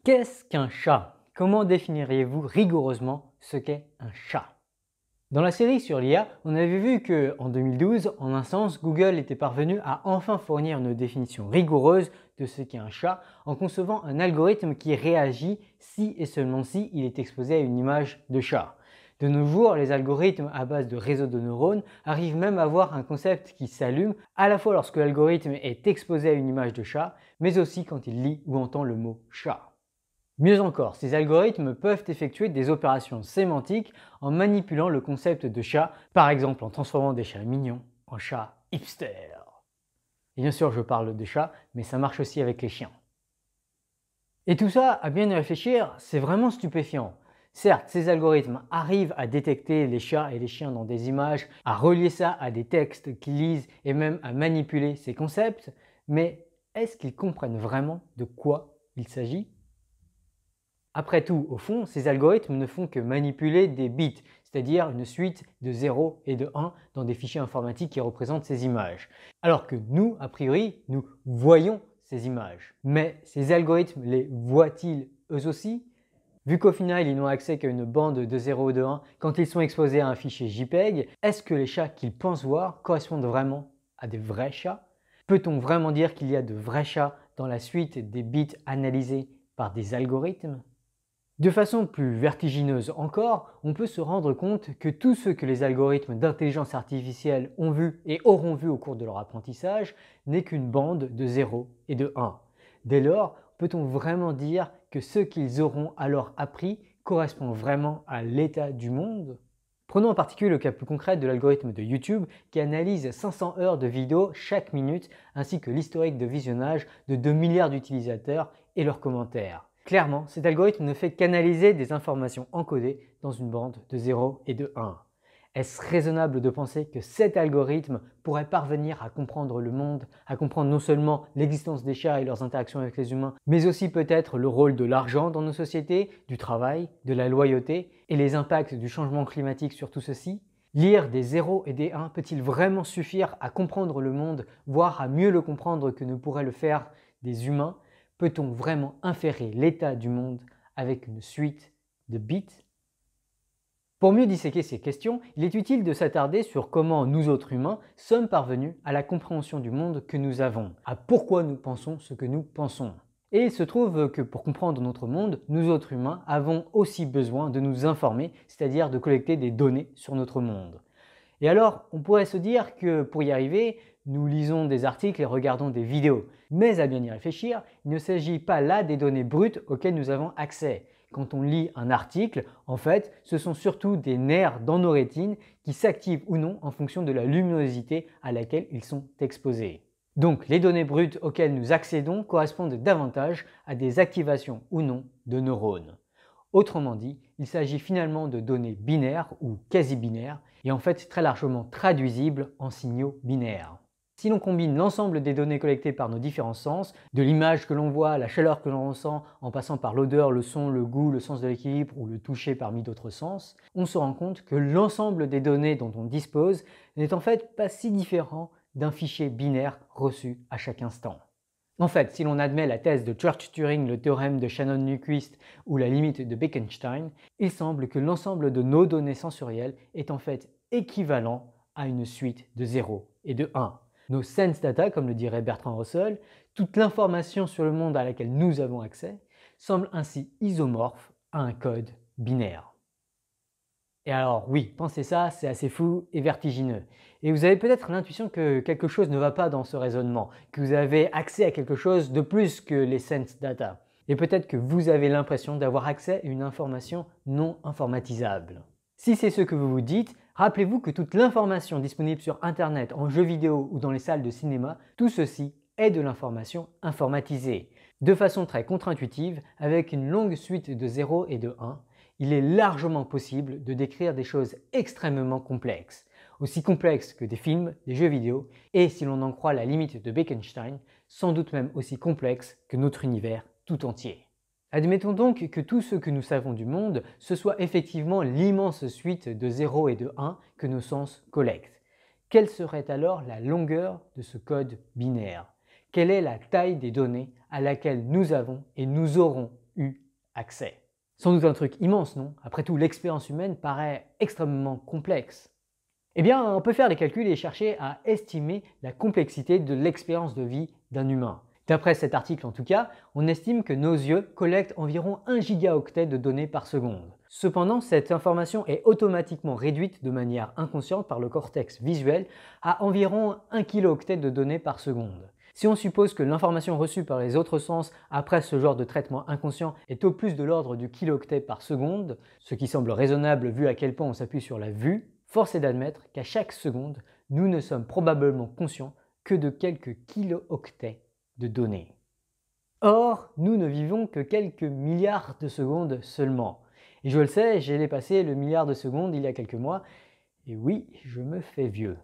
Qu'est-ce qu'un chat? Comment définiriez-vous rigoureusement ce qu'est un chat? Dans la série sur l'IA, on avait vu que en 2012, en un sens, Google était parvenu à enfin fournir une définition rigoureuse de ce qu'est un chat en concevant un algorithme qui réagit si et seulement si il est exposé à une image de chat. De nos jours, les algorithmes à base de réseaux de neurones arrivent même à avoir un concept qui s'allume à la fois lorsque l'algorithme est exposé à une image de chat, mais aussi quand il lit ou entend le mot chat. Mieux encore, ces algorithmes peuvent effectuer des opérations sémantiques en manipulant le concept de chat, par exemple en transformant des chats mignons en chats hipster. Et bien sûr, je parle de chats, mais ça marche aussi avec les chiens. Et tout ça, à bien y réfléchir, c'est vraiment stupéfiant. Certes, ces algorithmes arrivent à détecter les chats et les chiens dans des images, à relier ça à des textes qu'ils lisent et même à manipuler ces concepts, mais est-ce qu'ils comprennent vraiment de quoi il s'agit? Après tout, au fond, ces algorithmes ne font que manipuler des bits, c'est-à-dire une suite de 0 et de 1 dans des fichiers informatiques qui représentent ces images. Alors que nous, a priori, nous voyons ces images. Mais ces algorithmes les voient-ils eux aussi? Vu qu'au final, ils n'ont accès qu'à une bande de 0 et de 1 quand ils sont exposés à un fichier JPEG, est-ce que les chats qu'ils pensent voir correspondent vraiment à des vrais chats? Peut-on vraiment dire qu'il y a de vrais chats dans la suite des bits analysés par des algorithmes? De façon plus vertigineuse encore, on peut se rendre compte que tout ce que les algorithmes d'intelligence artificielle ont vu et auront vu au cours de leur apprentissage n'est qu'une bande de 0 et de 1. Dès lors, peut-on vraiment dire que ce qu'ils auront alors appris correspond vraiment à l'état du monde? Prenons en particulier le cas plus concret de l'algorithme de YouTube qui analyse 500 heures de vidéos chaque minute ainsi que l'historique de visionnage de 2 milliards d'utilisateurs et leurs commentaires. Clairement, cet algorithme ne fait qu'analyser des informations encodées dans une bande de 0 et de 1. Est-ce raisonnable de penser que cet algorithme pourrait parvenir à comprendre le monde, à comprendre non seulement l'existence des chats et leurs interactions avec les humains, mais aussi peut-être le rôle de l'argent dans nos sociétés, du travail, de la loyauté et les impacts du changement climatique sur tout ceci? Lire des 0 et des 1 peut-il vraiment suffire à comprendre le monde, voire à mieux le comprendre que ne pourraient le faire des humains? Peut-on vraiment inférer l'état du monde avec une suite de bits? Pour mieux disséquer ces questions, il est utile de s'attarder sur comment nous autres humains sommes parvenus à la compréhension du monde que nous avons, à pourquoi nous pensons ce que nous pensons. Et il se trouve que pour comprendre notre monde, nous autres humains avons aussi besoin de nous informer, c'est-à-dire de collecter des données sur notre monde. Et alors, on pourrait se dire que pour y arriver, nous lisons des articles et regardons des vidéos. Mais à bien y réfléchir, il ne s'agit pas là des données brutes auxquelles nous avons accès. Quand on lit un article, en fait, ce sont surtout des nerfs dans nos rétines qui s'activent ou non en fonction de la luminosité à laquelle ils sont exposés. Donc, les données brutes auxquelles nous accédons correspondent davantage à des activations ou non de neurones. Autrement dit, il s'agit finalement de données binaires ou quasi-binaires et en fait très largement traduisibles en signaux binaires. Si l'on combine l'ensemble des données collectées par nos différents sens, de l'image que l'on voit à la chaleur que l'on ressent, en passant par l'odeur, le son, le goût, le sens de l'équilibre ou le toucher parmi d'autres sens, on se rend compte que l'ensemble des données dont on dispose n'est en fait pas si différent d'un fichier binaire reçu à chaque instant. En fait, si l'on admet la thèse de Church-Turing, le théorème de Shannon-Nyquist ou la limite de Bekenstein, il semble que l'ensemble de nos données sensorielles est en fait équivalent à une suite de 0 et de 1. Nos sense data, comme le dirait Bertrand Russell, toute l'information sur le monde à laquelle nous avons accès, semble ainsi isomorphe à un code binaire. Et alors oui, pensez ça, c'est assez fou et vertigineux. Et vous avez peut-être l'intuition que quelque chose ne va pas dans ce raisonnement, que vous avez accès à quelque chose de plus que les sense data. Et peut-être que vous avez l'impression d'avoir accès à une information non informatisable. Si c'est ce que vous vous dites, rappelez-vous que toute l'information disponible sur Internet, en jeux vidéo ou dans les salles de cinéma, tout ceci est de l'information informatisée. De façon très contre-intuitive, avec une longue suite de 0 et de 1, il est largement possible de décrire des choses extrêmement complexes, aussi complexes que des films, des jeux vidéo, et si l'on en croit la limite de Bekenstein, sans doute même aussi complexes que notre univers tout entier. Admettons donc que tout ce que nous savons du monde, ce soit effectivement l'immense suite de 0 et de 1 que nos sens collectent. Quelle serait alors la longueur de ce code binaire? Quelle est la taille des données à laquelle nous avons et nous aurons eu accès. Sans doute un truc immense, non? Après tout, l'expérience humaine paraît extrêmement complexe. Eh bien, on peut faire des calculs et chercher à estimer la complexité de l'expérience de vie d'un humain. D'après cet article en tout cas, on estime que nos yeux collectent environ 1 gigaoctet de données par seconde. Cependant, cette information est automatiquement réduite de manière inconsciente par le cortex visuel à environ 1 kilooctet de données par seconde. Si on suppose que l'information reçue par les autres sens après ce genre de traitement inconscient est au plus de l'ordre du kilooctet par seconde, ce qui semble raisonnable vu à quel point on s'appuie sur la vue, force est d'admettre qu'à chaque seconde, nous ne sommes probablement conscients que de quelques kilooctets de données. Or, nous ne vivons que quelques milliards de secondes seulement. Et je le sais, j'ai dépassé le milliard de secondes il y a quelques mois, et oui, je me fais vieux.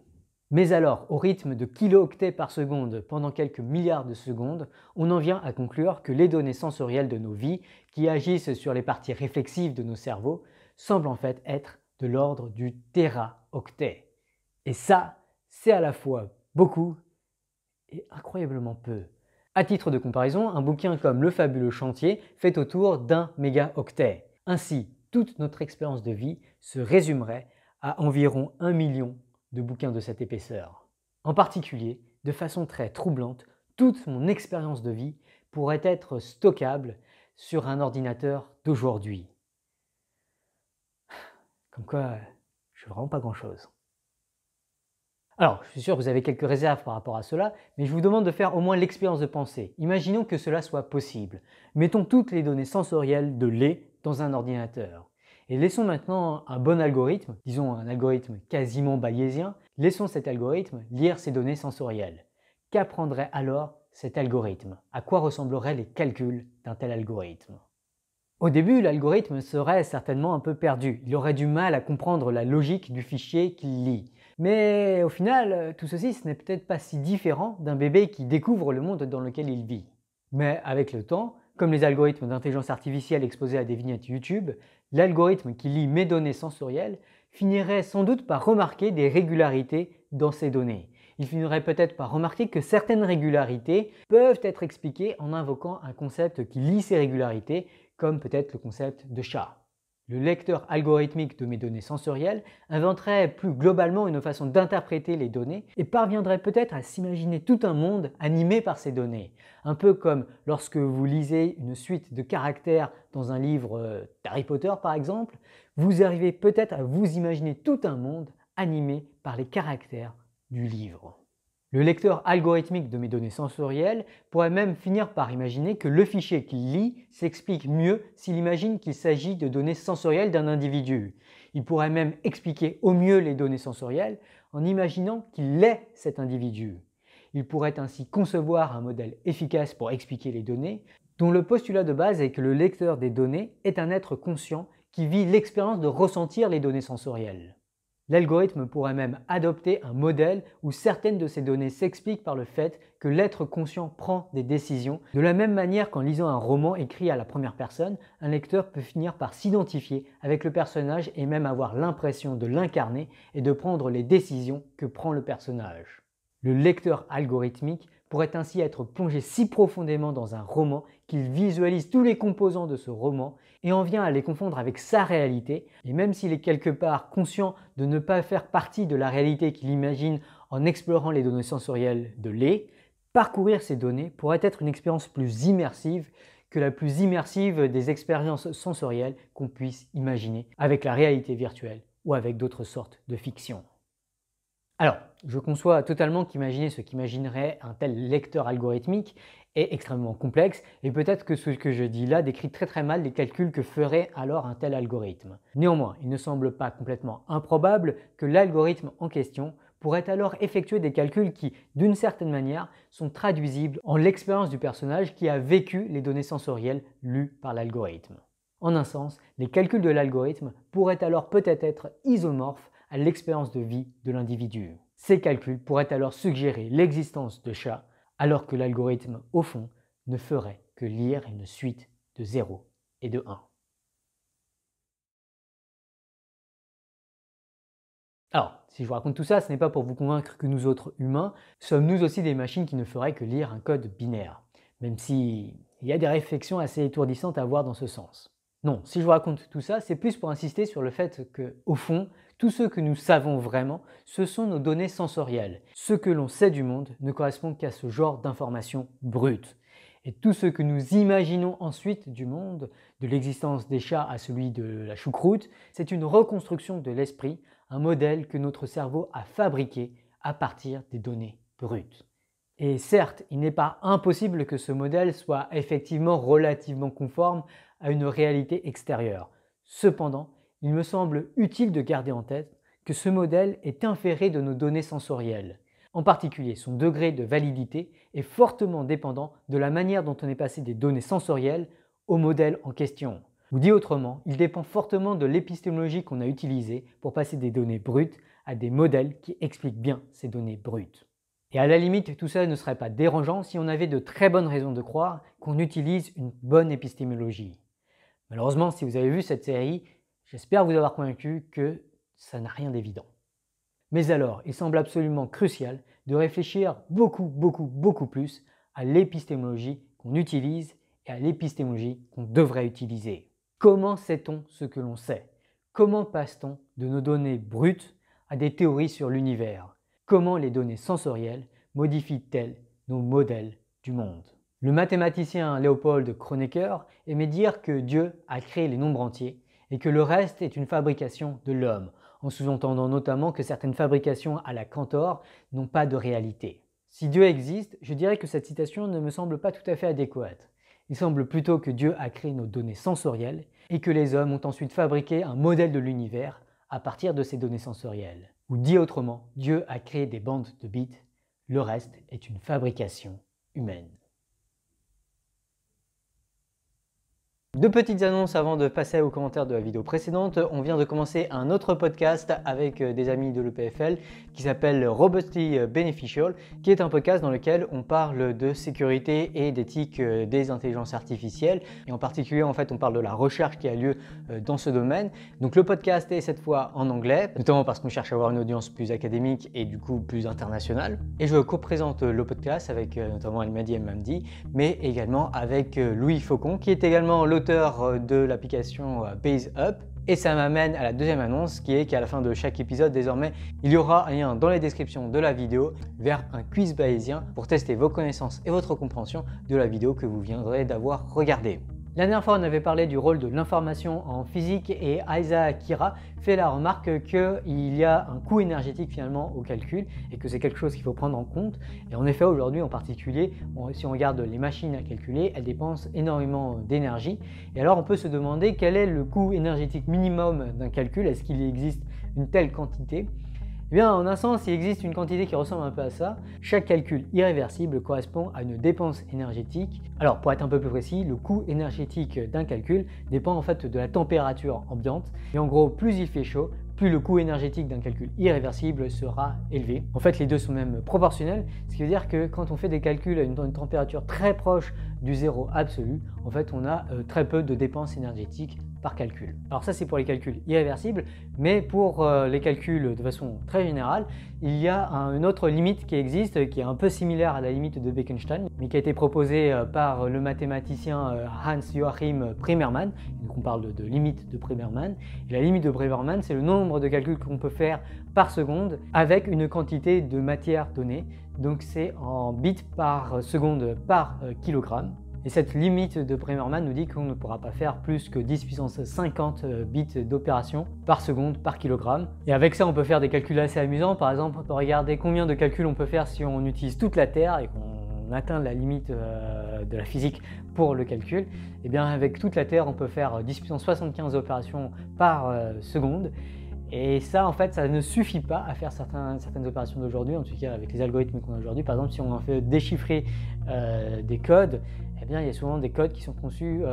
Mais alors, au rythme de kilooctets par seconde pendant quelques milliards de secondes, on en vient à conclure que les données sensorielles de nos vies, qui agissent sur les parties réflexives de nos cerveaux, semblent en fait être de l'ordre du téraoctet. Et ça, c'est à la fois beaucoup et incroyablement peu. À titre de comparaison, un bouquin comme Le fabuleux chantier fait autour d'1 mégaoctet. Ainsi, toute notre expérience de vie se résumerait à environ 1 million de bouquins de cette épaisseur. En particulier, de façon très troublante, toute mon expérience de vie pourrait être stockable sur un ordinateur d'aujourd'hui. Comme quoi, je ne fais vraiment pas grand-chose. Alors, je suis sûr que vous avez quelques réserves par rapport à cela, mais je vous demande de faire au moins l'expérience de pensée. Imaginons que cela soit possible. Mettons toutes les données sensorielles de lait dans un ordinateur. Et laissons maintenant un bon algorithme, disons un algorithme quasiment bayésien, laissons cet algorithme lire ces données sensorielles. Qu'apprendrait alors cet algorithme? À quoi ressembleraient les calculs d'un tel algorithme? Au début, l'algorithme serait certainement un peu perdu. Il aurait du mal à comprendre la logique du fichier qu'il lit. Mais au final, tout ceci, ce n'est peut-être pas si différent d'un bébé qui découvre le monde dans lequel il vit. Mais avec le temps, comme les algorithmes d'intelligence artificielle exposés à des vignettes YouTube, l'algorithme qui lit mes données sensorielles finirait sans doute par remarquer des régularités dans ces données. Il finirait peut-être par remarquer que certaines régularités peuvent être expliquées en invoquant un concept qui lie ces régularités, comme peut-être le concept de chat. Le lecteur algorithmique de mes données sensorielles inventerait plus globalement une façon d'interpréter les données et parviendrait peut-être à s'imaginer tout un monde animé par ces données. Un peu comme lorsque vous lisez une suite de caractères dans un livre d'Harry Potter par exemple, vous arrivez peut-être à vous imaginer tout un monde animé par les caractères du livre. Le lecteur algorithmique de mes données sensorielles pourrait même finir par imaginer que le fichier qu'il lit s'explique mieux s'il imagine qu'il s'agit de données sensorielles d'un individu. Il pourrait même expliquer au mieux les données sensorielles en imaginant qu'il est cet individu. Il pourrait ainsi concevoir un modèle efficace pour expliquer les données, dont le postulat de base est que le lecteur des données est un être conscient qui vit l'expérience de ressentir les données sensorielles. L'algorithme pourrait même adopter un modèle où certaines de ces données s'expliquent par le fait que l'être conscient prend des décisions. De la même manière qu'en lisant un roman écrit à la première personne, un lecteur peut finir par s'identifier avec le personnage et même avoir l'impression de l'incarner et de prendre les décisions que prend le personnage. Le lecteur algorithmique pourrait ainsi être plongé si profondément dans un roman qu'il visualise tous les composants de ce roman et en vient à les confondre avec sa réalité, et même s'il est quelque part conscient de ne pas faire partie de la réalité qu'il imagine en explorant les données sensorielles de lait, parcourir ces données pourrait être une expérience plus immersive que la plus immersive des expériences sensorielles qu'on puisse imaginer avec la réalité virtuelle ou avec d'autres sortes de fiction. Alors, je conçois totalement qu'imaginer ce qu'imaginerait un tel lecteur algorithmique est extrêmement complexe et peut-être que ce que je dis là décrit très mal les calculs que ferait alors un tel algorithme. Néanmoins, il ne semble pas complètement improbable que l'algorithme en question pourrait alors effectuer des calculs qui, d'une certaine manière, sont traduisibles en l'expérience du personnage qui a vécu les données sensorielles lues par l'algorithme. En un sens, les calculs de l'algorithme pourraient alors peut-être être isomorphes à l'expérience de vie de l'individu. Ces calculs pourraient alors suggérer l'existence de chats, alors que l'algorithme, au fond, ne ferait que lire une suite de 0 et de 1. Alors, si je vous raconte tout ça, ce n'est pas pour vous convaincre que nous autres humains sommes nous aussi des machines qui ne feraient que lire un code binaire. Même si Il y a des réflexions assez étourdissantes à avoir dans ce sens. Non, si je vous raconte tout ça, c'est plus pour insister sur le fait que, au fond, tout ce que nous savons vraiment, ce sont nos données sensorielles. Ce que l'on sait du monde ne correspond qu'à ce genre d'informations brutes. Et tout ce que nous imaginons ensuite du monde, de l'existence des chats à celui de la choucroute, c'est une reconstruction de l'esprit, un modèle que notre cerveau a fabriqué à partir des données brutes. Et certes, il n'est pas impossible que ce modèle soit effectivement relativement conforme à une réalité extérieure. Cependant, il me semble utile de garder en tête que ce modèle est inféré de nos données sensorielles. En particulier, son degré de validité est fortement dépendant de la manière dont on est passé des données sensorielles au modèle en question. Ou dit autrement, il dépend fortement de l'épistémologie qu'on a utilisée pour passer des données brutes à des modèles qui expliquent bien ces données brutes. Et à la limite, tout ça ne serait pas dérangeant si on avait de très bonnes raisons de croire qu'on utilise une bonne épistémologie. Malheureusement, si vous avez vu cette série, j'espère vous avoir convaincu que ça n'a rien d'évident. Mais alors, il semble absolument crucial de réfléchir beaucoup plus à l'épistémologie qu'on utilise et à l'épistémologie qu'on devrait utiliser. Comment sait-on ce que l'on sait? Comment passe-t-on de nos données brutes à des théories sur l'univers? Comment les données sensorielles modifient-elles nos modèles du monde? Le mathématicien Leopold Kronecker aimait dire que Dieu a créé les nombres entiers et que le reste est une fabrication de l'homme, en sous-entendant notamment que certaines fabrications à la Cantor n'ont pas de réalité. Si Dieu existe, je dirais que cette citation ne me semble pas tout à fait adéquate. Il semble plutôt que Dieu a créé nos données sensorielles et que les hommes ont ensuite fabriqué un modèle de l'univers à partir de ces données sensorielles. Ou dit autrement, Dieu a créé des bandes de bits, le reste est une fabrication humaine. Deux petites annonces avant de passer aux commentaires de la vidéo précédente. On vient de commencer un autre podcast avec des amis de l'EPFL qui s'appelle Robustly Beneficial, qui est un podcast dans lequel on parle de sécurité et d'éthique des intelligences artificielles. Et en particulier, en fait, on parle de la recherche qui a lieu dans ce domaine. Donc le podcast est cette fois en anglais, notamment parce qu'on cherche à avoir une audience plus académique et du coup plus internationale. Et je co-présente le podcast avec notamment Almadi Mamdi, mais également avec Louis Faucon, qui est également l'auteur de l'application BaseUp. Et ça m'amène à la deuxième annonce qui est qu'à la fin de chaque épisode désormais, il y aura un lien dans les descriptions de la vidéo vers un quiz bayésien pour tester vos connaissances et votre compréhension de la vidéo que vous viendrez d'avoir regardée. La dernière fois, on avait parlé du rôle de l'information en physique et Aisa Akira fait la remarque qu'il y a un coût énergétique finalement au calcul et que c'est quelque chose qu'il faut prendre en compte. Et en effet, aujourd'hui en particulier, si on regarde les machines à calculer, elles dépensent énormément d'énergie. Et alors, on peut se demander quel est le coût énergétique minimum d'un calcul. Est-ce qu'il existe une telle quantité ? Eh bien, en un sens, il existe une quantité qui ressemble un peu à ça. Chaque calcul irréversible correspond à une dépense énergétique. Alors, pour être un peu plus précis, le coût énergétique d'un calcul dépend en fait de la température ambiante. Et en gros, plus il fait chaud, plus le coût énergétique d'un calcul irréversible sera élevé. En fait, les deux sont même proportionnels, ce qui veut dire que quand on fait des calculs à une température très proche du zéro absolu, en fait, on a très peu de dépenses énergétiques par calcul. Alors ça, c'est pour les calculs irréversibles, mais pour les calculs de façon très générale, il y a une autre limite qui existe, qui est un peu similaire à la limite de Bekenstein, mais qui a été proposée par le mathématicien Hans-Joachim Primermann. Donc on parle de limite de Primermann. Et la limite de Primermann, c'est le nombre de calculs qu'on peut faire par seconde avec une quantité de matière donnée. Donc c'est en bits par seconde par kilogramme. Et cette limite de Primermann nous dit qu'on ne pourra pas faire plus que 10 puissance 50 bits d'opération par seconde par kilogramme. Et avec ça, on peut faire des calculs assez amusants. Par exemple, on peut regarder combien de calculs on peut faire si on utilise toute la Terre et qu'on atteint la limite de la physique pour le calcul. Et bien avec toute la Terre, on peut faire 10 puissance 75 opérations par seconde. Et ça, en fait, ça ne suffit pas à faire certaines opérations d'aujourd'hui, en tout cas avec les algorithmes qu'on a aujourd'hui. Par exemple, si on en fait déchiffrer des codes, eh bien, il y a souvent des codes qui sont conçus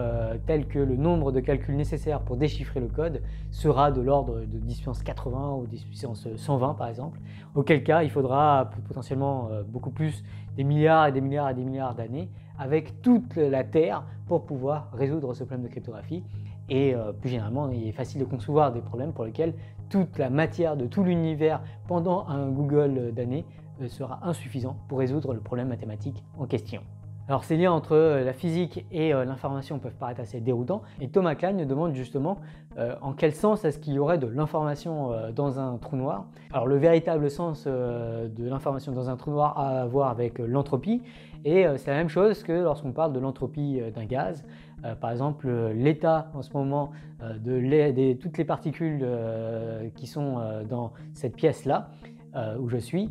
tels que le nombre de calculs nécessaires pour déchiffrer le code sera de l'ordre de 10 puissance 80 ou 10 puissance 120 par exemple, auquel cas il faudra potentiellement beaucoup plus, des milliards et des milliards et des milliards d'années avec toute la Terre pour pouvoir résoudre ce problème de cryptographie. Et plus généralement, il est facile de concevoir des problèmes pour lesquels toute la matière de tout l'univers pendant un Google d'années sera insuffisant pour résoudre le problème mathématique en question. Alors ces liens entre la physique et l'information peuvent paraître assez déroutants et Thomas Klein demande justement en quel sens est-ce qu'il y aurait de l'information dans un trou noir. Alors le véritable sens de l'information dans un trou noir a à voir avec l'entropie et c'est la même chose que lorsqu'on parle de l'entropie d'un gaz. Par exemple, l'état en ce moment de toutes les particules qui sont dans cette pièce-là où je suis,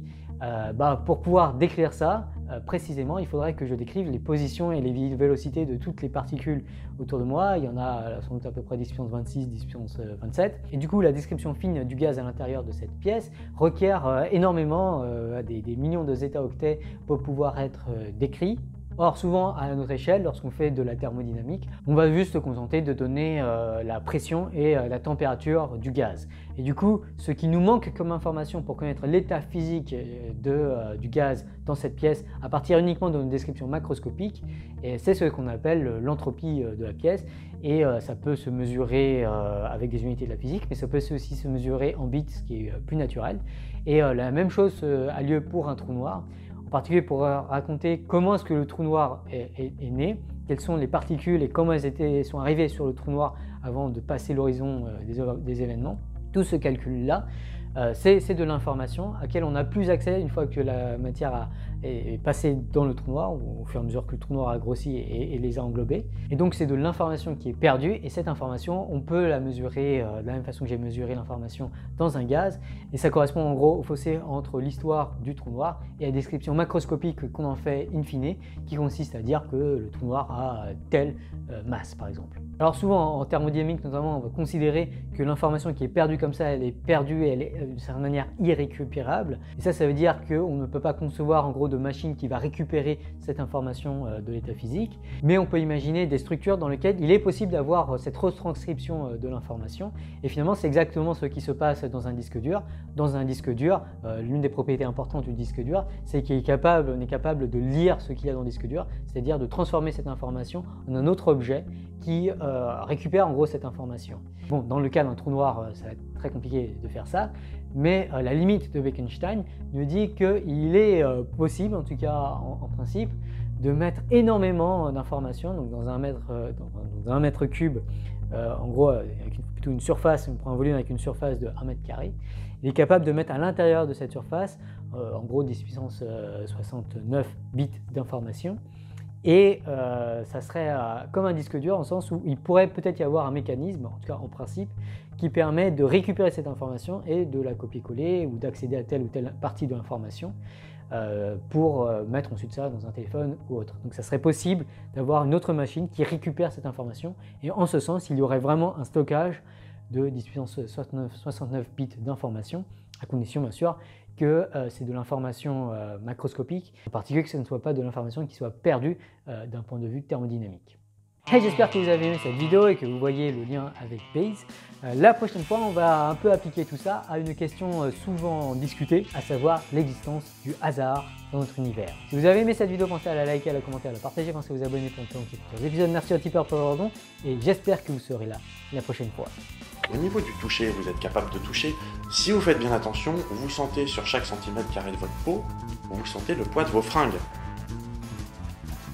pour pouvoir décrire ça précisément, il faudrait que je décrive les positions et les vélocités de toutes les particules autour de moi. Il y en a sans doute à peu près 10 puissance 26, 10 puissance 27. Et du coup, la description fine du gaz à l'intérieur de cette pièce requiert énormément, des millions de zeta-octets pour pouvoir être décrit. Or, souvent, à notre échelle, lorsqu'on fait de la thermodynamique, on va juste se contenter de donner la pression et la température du gaz. Et du coup, ce qui nous manque comme information pour connaître l'état physique du gaz dans cette pièce, à partir uniquement d'une description macroscopique, c'est ce qu'on appelle l'entropie de la pièce. Et ça peut se mesurer avec des unités de la physique, mais ça peut aussi se mesurer en bits, ce qui est plus naturel. Et la même chose a lieu pour un trou noir. En particulier pour raconter comment est-ce que le trou noir est né, quelles sont les particules et comment elles sont arrivées sur le trou noir avant de passer l'horizon des événements. Tout ce calcul-là, c'est de l'information à laquelle on n'a plus accès une fois que la matière est passée dans le trou noir, ou au fur et à mesure que le trou noir a grossi et les a englobés. Et donc c'est de l'information qui est perdue, et cette information, on peut la mesurer de la même façon que j'ai mesuré l'information dans un gaz, et ça correspond en gros au fossé entre l'histoire du trou noir et la description macroscopique qu'on en fait in fine, qui consiste à dire que le trou noir a telle masse par exemple. Alors souvent en thermodynamique notamment, on va considérer que l'information qui est perdue comme ça, elle est perdue et elle est d'une certaine manière irrécupérable. Et ça veut dire qu'on ne peut pas concevoir en gros de machine qui va récupérer cette information de l'état physique. Mais on peut imaginer des structures dans lesquelles il est possible d'avoir cette retranscription de l'information. Et finalement, c'est exactement ce qui se passe dans un disque dur. Dans un disque dur, l'une des propriétés importantes du disque dur, c'est qu'on est capable de lire ce qu'il y a dans le disque dur, c'est-à-dire de transformer cette information en un autre objet qui récupère en gros cette information. Bon, dans le cas d'un trou noir, ça va être très compliqué de faire ça, mais la limite de Bekenstein nous dit qu'il est possible, en tout cas en principe, de mettre énormément d'informations, donc dans un mètre cube, en gros avec plutôt une surface, on prend un volume avec une surface de 1 mètre carré, il est capable de mettre à l'intérieur de cette surface, en gros 10 puissance 69 bits d'informations. Et ça serait comme un disque dur, en sens où il pourrait peut-être y avoir un mécanisme, en tout cas en principe, qui permet de récupérer cette information et de la copier-coller ou d'accéder à telle ou telle partie de l'information pour mettre ensuite ça dans un téléphone ou autre. Donc ça serait possible d'avoir une autre machine qui récupère cette information, et en ce sens, il y aurait vraiment un stockage de 10 puissance 69 bits d'information, à condition bien sûr que c'est de l'information macroscopique, en particulier que ce ne soit pas de l'information qui soit perdue d'un point de vue thermodynamique. Hey, j'espère que vous avez aimé cette vidéo et que vous voyez le lien avec Bayes. La prochaine fois, on va un peu appliquer tout ça à une question souvent discutée, à savoir l'existence du hasard dans notre univers. Si vous avez aimé cette vidéo, pensez à la liker, à la commenter, à la partager, pensez à vous abonner pour ne pas manquer les épisodes. Merci au tipeur pour leur don et j'espère que vous serez là la prochaine fois. Au niveau du toucher, vous êtes capable de toucher. Si vous faites bien attention, vous sentez sur chaque centimètre carré de votre peau, vous sentez le poids de vos fringues.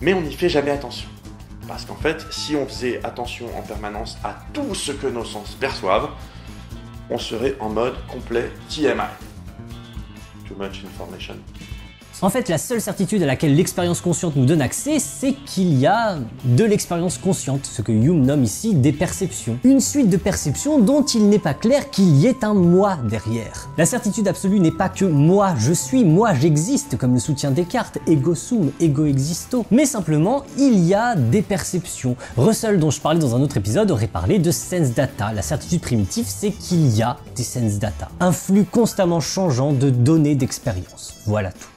Mais on n'y fait jamais attention. Parce qu'en fait, si on faisait attention en permanence à tout ce que nos sens perçoivent, on serait en mode complet TMI. Too much information. En fait, la seule certitude à laquelle l'expérience consciente nous donne accès, c'est qu'il y a de l'expérience consciente, ce que Hume nomme ici des perceptions. Une suite de perceptions dont il n'est pas clair qu'il y ait un moi derrière. La certitude absolue n'est pas que moi je suis, moi j'existe, comme le soutient Descartes, ego sum, ego existo, mais simplement il y a des perceptions. Russell, dont je parlais dans un autre épisode, aurait parlé de sense data. La certitude primitive, c'est qu'il y a des sense data. Un flux constamment changeant de données d'expérience. Voilà tout.